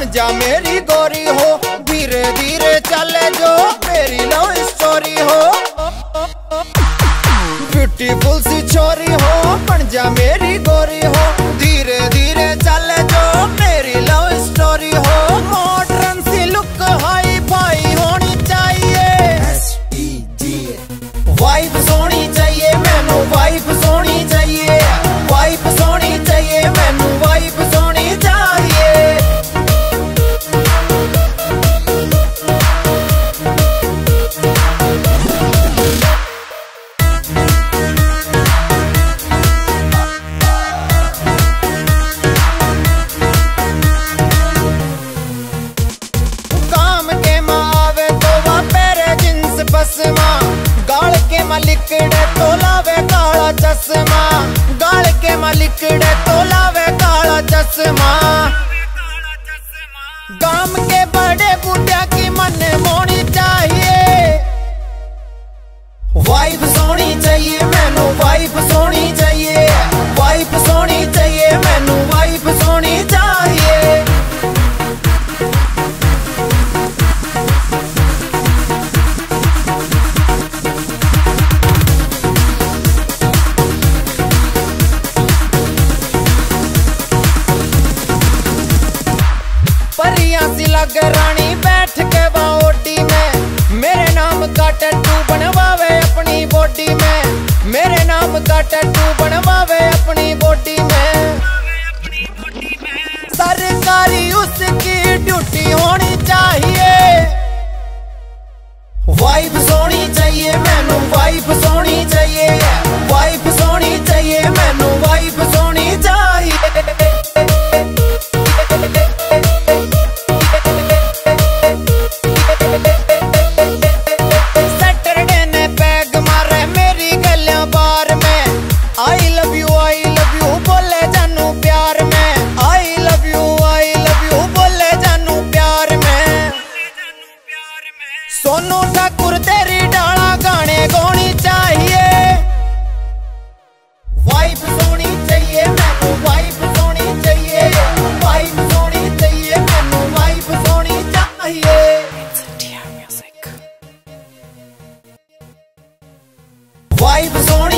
बन जा मेरी गोरी हो, धीरे धीरे चले जो मेरी लव स्टोरी हो। ब्यूटीफुल सी छोरी हो, बन जा मेरी गोरी हो, धीरे धीरे चले जो मेरी लव स्टोरी हो। Modern see look hi fi होनी चाहिए, वाइफ सोनी चाहिए मैनू, वाइफ सोनी चाहिए, वाइफ सोनी चाहिए मैनू, वाइफ सोनी चाहिए। काम के माँ आवे तो वह पेरे जींस बसमा, गाल के मलिकड़े तो लावे काला चश्मा, गाल के मलिकड़े तो लावे काला चश्मा। गाम के बड़े बूढ़ा की मन मोनी चाहिए, वाइफ सोनी चाहिए मैनू, वाइफ सोनी चाहिए, वाइफ सोनी चाहिए मैनू, वाइफ सोनी चाहिए। परियां सी लग रानी बैठ के बाओडी में, मेरे नाम का टैटू बनवावे अपनी बॉडी में, मेरे नाम का टैटू बनवावे अपनी बॉडी में। सरकारी उसकी ड्यूटी होनी चाहिए, वाइफ सोनी चाहिए मैनू, वाइफ सोनी चाहिए, वाइफ सोनी चाहिए मैनू, वाइफ सोनी चाहिए। सैटरडे ने पैग मारे मेरी गलियां बार में, आई लव यू बोले जानू प्यार में, आई लव यू बोले जानू प्यार में। सोनू ठाकुर तेरी डाला गाने गानी चाहिए, वाइफ सोनी चाहिए मैनू, वाइफ सोनी चाहिए, वाइफ सोनी चाहिए मैनू, वाइफ सोनी चाहिए। वाइफ सोनी